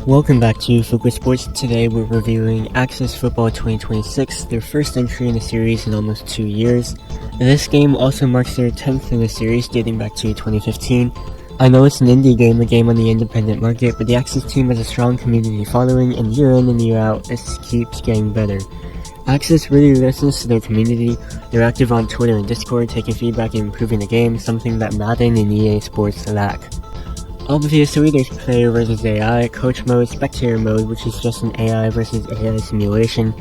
Welcome back to Focus Sports. Today we're reviewing Axis Football 2026, their first entry in the series in almost 2 years. This game also marks their 10th in the series, dating back to 2015. I know it's an indie game, a game on the independent market, but the Axis team has a strong community following, and year in and year out, it keeps getting better. Axis really listens to their community. They're active on Twitter and Discord, taking feedback and improving the game, something that Madden and EA Sports lack. Obviously, there's player versus AI, coach mode, spectator mode, which is just an AI versus AI simulation.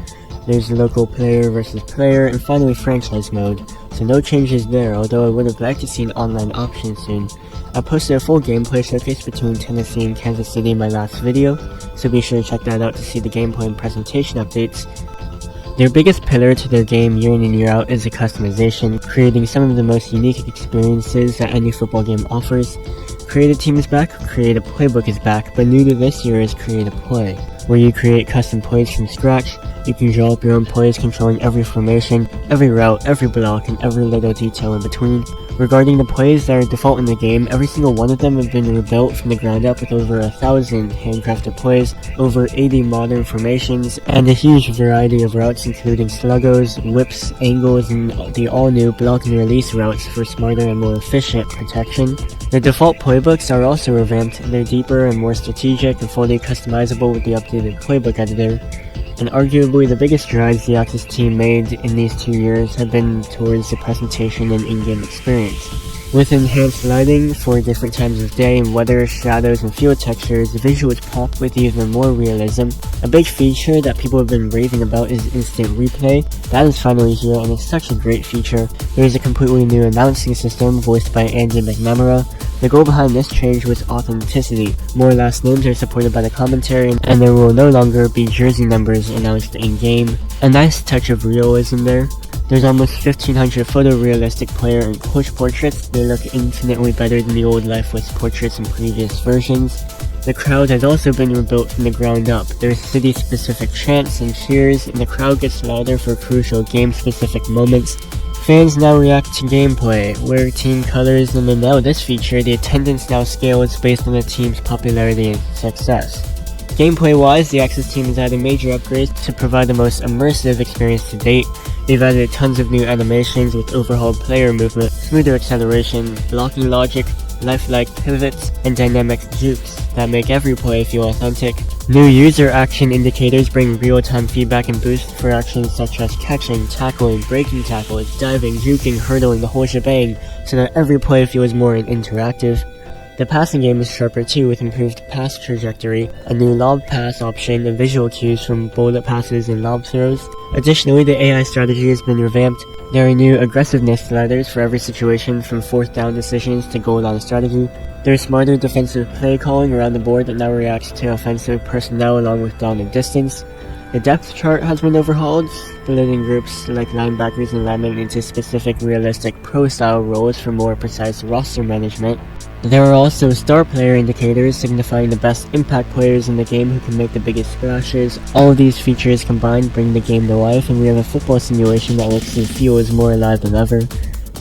There's local player versus player, and finally franchise mode. So no changes there, although I would have liked to see an online option soon. I posted a full gameplay showcase between Tennessee and Kansas City in my last video, so be sure to check that out to see the gameplay and presentation updates. Their biggest pillar to their game year in and year out is the customization, creating some of the most unique experiences that any football game offers. Create a Team is back, Create a Playbook is back, but new to this year is Create a Play, where you create custom plays from scratch. You can draw up your own plays controlling every formation, every route, every block, and every little detail in between. Regarding the plays that are default in the game, every single one of them have been rebuilt from the ground up with over 1,000 handcrafted plays, over 80 modern formations, and a huge variety of routes including sluggos, whips, angles, and the all-new block and release routes for smarter and more efficient protection. The default playbooks are also revamped. They're deeper and more strategic and fully customizable with the updated playbook editor. And arguably the biggest strides the Axis team made in these 2 years have been towards the presentation and in-game experience. With enhanced lighting for different times of day and weather, shadows, and field textures, the visuals pop with even more realism. A big feature that people have been raving about is instant replay. That is finally here, and it's such a great feature. There is a completely new announcing system voiced by Andy McNamara. The goal behind this change was authenticity. More last names are supported by the commentary, and there will no longer be jersey numbers announced in-game. A nice touch of realism there. There's almost 1,500 photorealistic player and coach portraits. They look infinitely better than the old lifeless portraits in previous versions. The crowd has also been rebuilt from the ground up. There's city-specific chants and cheers, and the crowd gets louder for crucial game-specific moments. Fans now react to gameplay, wear team colors, and then now this feature, the attendance now scales based on the team's popularity and success. Gameplay-wise, the Axis team has added major upgrades to provide the most immersive experience to date. They've added tons of new animations with overhauled player movement, smoother acceleration, blocking logic, lifelike pivots, and dynamic jukes that make every play feel authentic. New user action indicators bring real-time feedback and boosts for actions such as catching, tackling, breaking tackles, diving, juking, hurdling, the whole shebang, so that every play feels more interactive. The passing game is sharper too, with improved pass trajectory, a new lob pass option, and visual cues from bullet passes and lob throws. Additionally, the AI strategy has been revamped. There are new aggressiveness sliders for every situation, from fourth down decisions to goal line strategy. There's smarter defensive play calling around the board that now reacts to offensive personnel along with down and distance. The depth chart has been overhauled, splitting groups like linebackers and linemen into specific realistic pro-style roles for more precise roster management. There are also star player indicators signifying the best impact players in the game who can make the biggest splashes. All of these features combined bring the game to life, and we have a football simulation that looks and feels more alive than ever.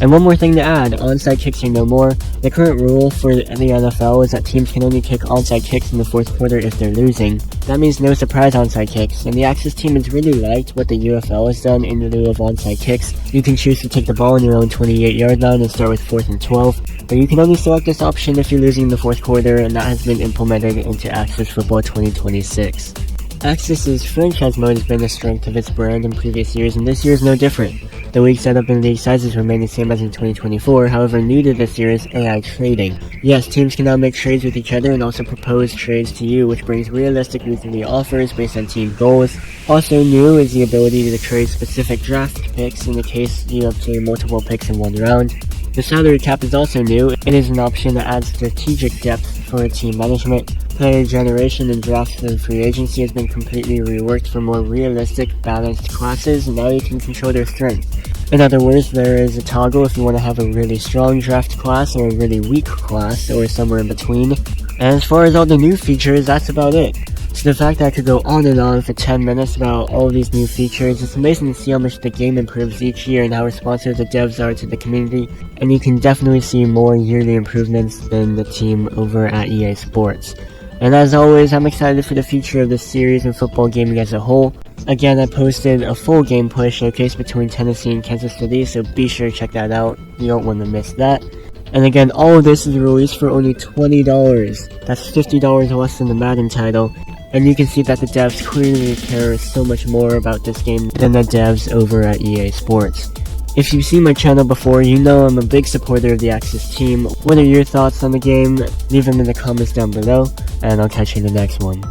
And one more thing to add, onside kicks are no more. The current rule for the NFL is that teams can only kick onside kicks in the fourth quarter if they're losing. That means no surprise onside kicks, and the Axis team has really liked what the UFL has done in lieu of onside kicks. You can choose to take the ball on your own 28-yard line and start with 4th and 12, but you can only select this option if you're losing in the fourth quarter, and that has been implemented into Axis Football 2026. Axis's franchise mode has been the strength of its brand in previous years, and this year is no different. The league setup and league sizes remain the same as in 2024, however new to this year is AI trading. Yes, teams can now make trades with each other and also propose trades to you, which brings realistic weekly offers based on team goals. Also new is the ability to trade specific draft picks in the case you obtain multiple picks in one round. The salary cap is also new. It is an option that adds strategic depth for team management. Player generation and draft and free agency has been completely reworked for more realistic, balanced classes, and now you can control their strength. In other words, there is a toggle if you want to have a really strong draft class or a really weak class, or somewhere in between. And as far as all the new features, that's about it. So the fact that I could go on and on for 10 minutes about all of these new features, it's amazing to see how much the game improves each year and how responsive the devs are to the community, and you can definitely see more yearly improvements than the team over at EA Sports. And as always, I'm excited for the future of this series and football gaming as a whole. Again, I posted a full gameplay showcase between Tennessee and Kansas City, so be sure to check that out. You don't want to miss that. And again, all of this is released for only $20. That's $50 less than the Madden title. And you can see that the devs clearly care so much more about this game than the devs over at EA Sports. If you've seen my channel before, you know I'm a big supporter of the Axis team. What are your thoughts on the game? Leave them in the comments down below, and I'll catch you in the next one.